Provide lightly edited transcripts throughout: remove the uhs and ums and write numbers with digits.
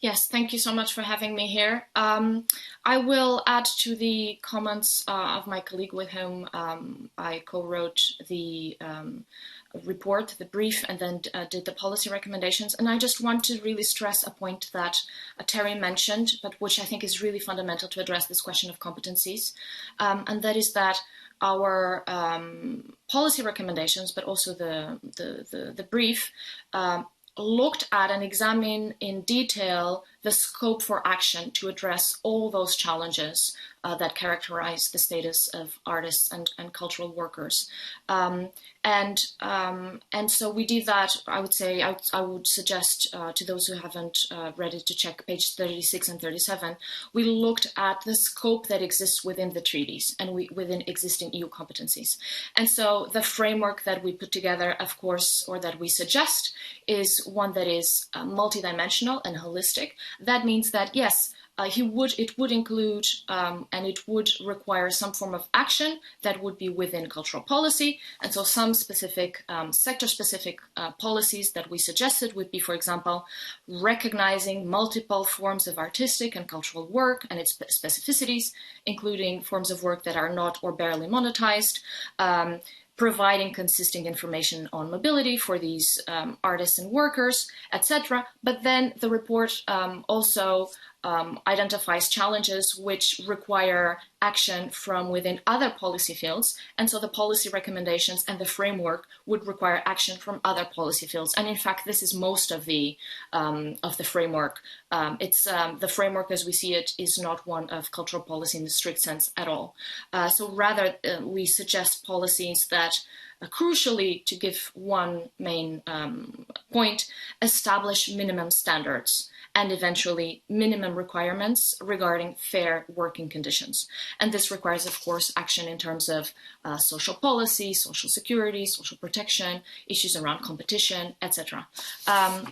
Yes, thank you so much for having me here. I will add to the comments of my colleague with whom I co-wrote the report, the brief, and then did the policy recommendations. And I just want to really stress a point that Terry mentioned, but which I think is really fundamental to address this question of competencies, and that is that our policy recommendations, but also the brief, looked at and examined in detail the scope for action to address all those challenges that characterize the status of artists and cultural workers. And so we did that. I would say, I would suggest to those who haven't read it to check page 36 and 37. We looked at the scope that exists within the treaties and within existing EU competencies. And so the framework that we put together, of course, or that we suggest, is one that is multidimensional and holistic. That means that, yes, it would include and it would require some form of action that would be within cultural policy. And so some specific sector-specific policies that we suggested would be, for example, recognizing multiple forms of artistic and cultural work and its specificities, including forms of work that are not or barely monetized, providing consistent information on mobility for these artists and workers, etc. But then the report also identifies challenges which require action from within other policy fields, and so the policy recommendations and the framework would require action from other policy fields. And in fact, this is most of the framework. The framework, as we see it, is not one of cultural policy in the strict sense at all. So rather, we suggest policies that, crucially, to give one main point, establish minimum standards and eventually minimum requirements regarding fair working conditions. And this requires, of course, action in terms of social policy, social security, social protection, issues around competition, etc.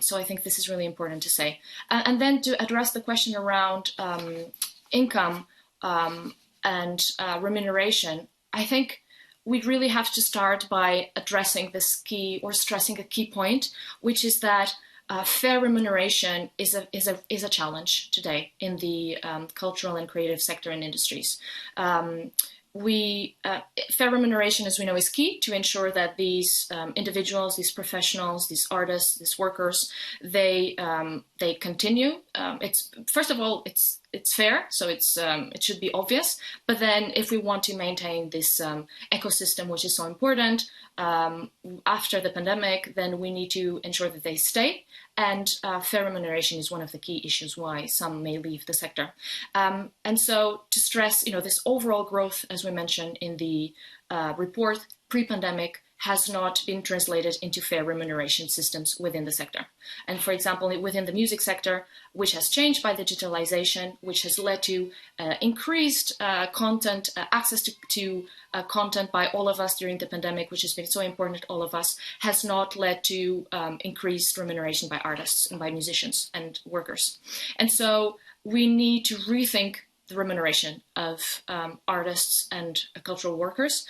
So I think this is really important to say. And then to address the question around income and remuneration, I think we'd really have to start by addressing this key, or stressing a key point, which is that fair remuneration is a challenge today in the cultural and creative sector and industries. Fair remuneration, as we know, is key to ensure that these individuals, these professionals, these artists, these workers, they continue. It's first of all, it's fair, so it should be obvious. But then, if we want to maintain this ecosystem, which is so important after the pandemic, then we need to ensure that they stay. And fair remuneration is one of the key issues why some may leave the sector. And so, to stress, this overall growth, as we mentioned in the report, pre-pandemic, has not been translated into fair remuneration systems within the sector. And for example, within the music sector, which has changed by digitalization, which has led to increased content, access to content by all of us during the pandemic, which has been so important to all of us, has not led to increased remuneration by artists and by musicians and workers. And so we need to rethink the remuneration of artists and cultural workers.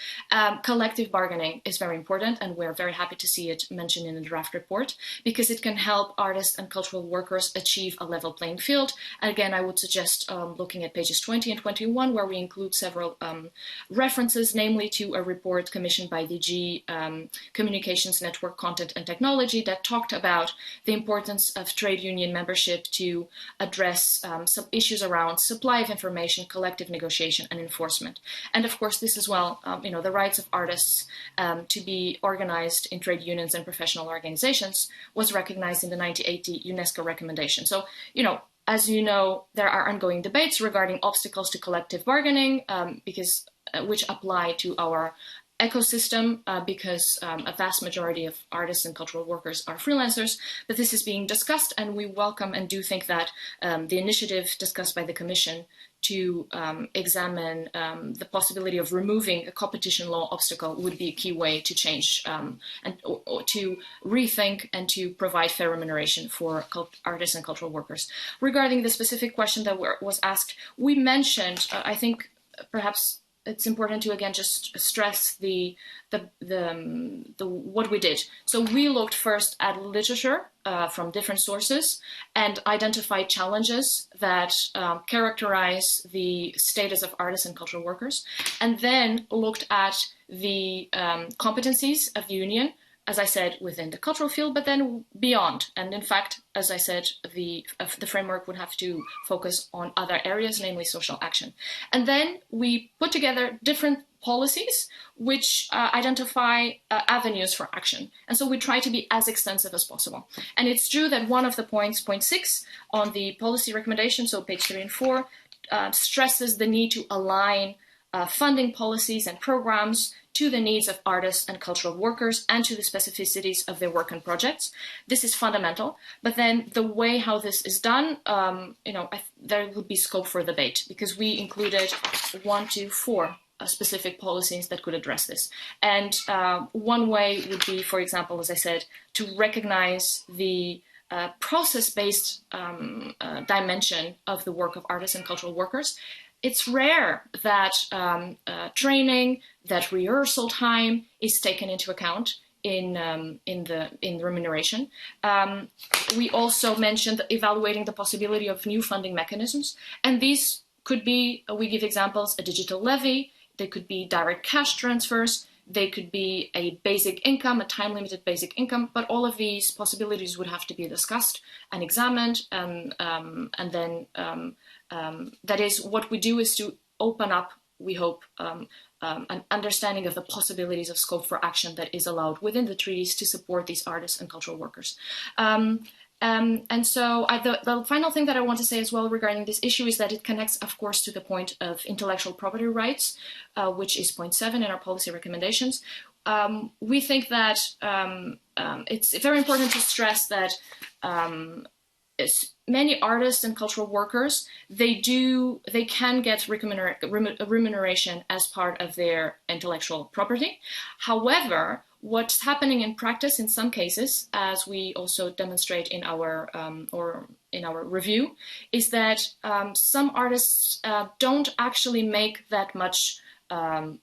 Collective bargaining is very important, and we're very happy to see it mentioned in the draft report, because it can help artists and cultural workers achieve a level playing field. And again, I would suggest looking at pages 20 and 21, where we include several references, namely to a report commissioned by the Communications Network Content and Technology that talked about the importance of trade union membership to address some issues around supply of information, collective negotiation, and enforcement. And of course, this as well, the rights of artists to be organized in trade unions and professional organizations was recognized in the 1980 UNESCO recommendation. So, as you know, there are ongoing debates regarding obstacles to collective bargaining, which apply to our ecosystem because a vast majority of artists and cultural workers are freelancers, but this is being discussed, and we welcome and do think that the initiative discussed by the Commission to examine the possibility of removing a competition law obstacle would be a key way to change and to rethink and to provide fair remuneration for artists and cultural workers. Regarding the specific question that was asked, we mentioned, I think perhaps it's important to again just stress the what we did. So we looked first at literature from different sources and identified challenges that characterize the status of artists and cultural workers, and then looked at the competencies of the union, as I said, within the cultural field, but then beyond. And in fact, as I said, the framework would have to focus on other areas, namely social action. And then we put together different policies which identify avenues for action. And so we try to be as extensive as possible. And it's true that one of the points, point 6, on the policy recommendation, so page 3 and 4, stresses the need to align funding policies and programs to the needs of artists and cultural workers and to the specificities of their work and projects. This is fundamental, but then the way how this is done, there would be scope for debate, because we included 1 to 4 specific policies that could address this. And one way would be, for example, as I said, to recognize the process-based dimension of the work of artists and cultural workers. It's rare that training, that rehearsal time is taken into account in the remuneration. We also mentioned evaluating the possibility of new funding mechanisms, and these could be, we give examples, a digital levy, they could be direct cash transfers, they could be a basic income, a time-limited basic income, but all of these possibilities would have to be discussed and examined, and then that is, what we do is to open up, we hope, an understanding of the possibilities of scope for action that is allowed within the treaties to support these artists and cultural workers. And so the final thing that I want to say as well regarding this issue is that it connects, of course, to the point of intellectual property rights, which is point 7 in our policy recommendations. We think that it's very important to stress that many artists and cultural workers, they can get remuneration as part of their intellectual property. However, what's happening in practice in some cases, as we also demonstrate in our review, is that some artists don't actually make that much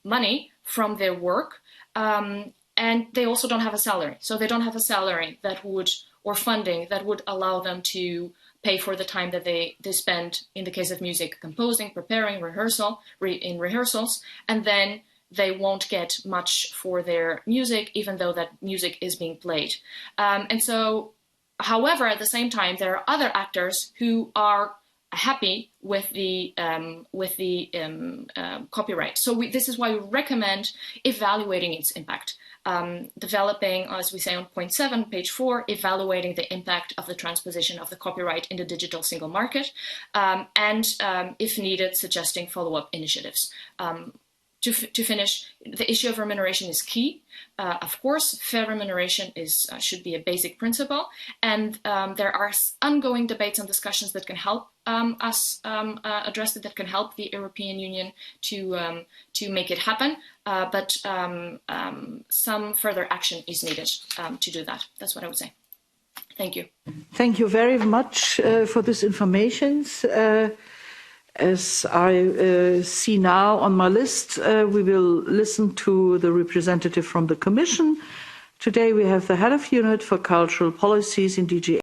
money from their work, and they also don't have a salary. So they don't have a salary that would, or funding that would allow them to pay for the time that they spend, in the case of music, composing, preparing, rehearsals, and then they won't get much for their music, even though that music is being played. And so, however, at the same time, there are other actors who are happy with the copyright. So this is why we recommend evaluating its impact. Developing, as we say on point 7, page 4, evaluating the impact of the transposition of the copyright in the digital single market, and if needed, suggesting follow-up initiatives. To finish, the issue of remuneration is key. Of course, fair remuneration should be a basic principle, and there are ongoing debates and discussions that can help us address it, that can help the European Union to make it happen. But some further action is needed to do that. That's what I would say. Thank you. Thank you very much for this information. As I see now on my list, we will listen to the representative from the Commission. Today we have the Head of Unit for Cultural Policies in DG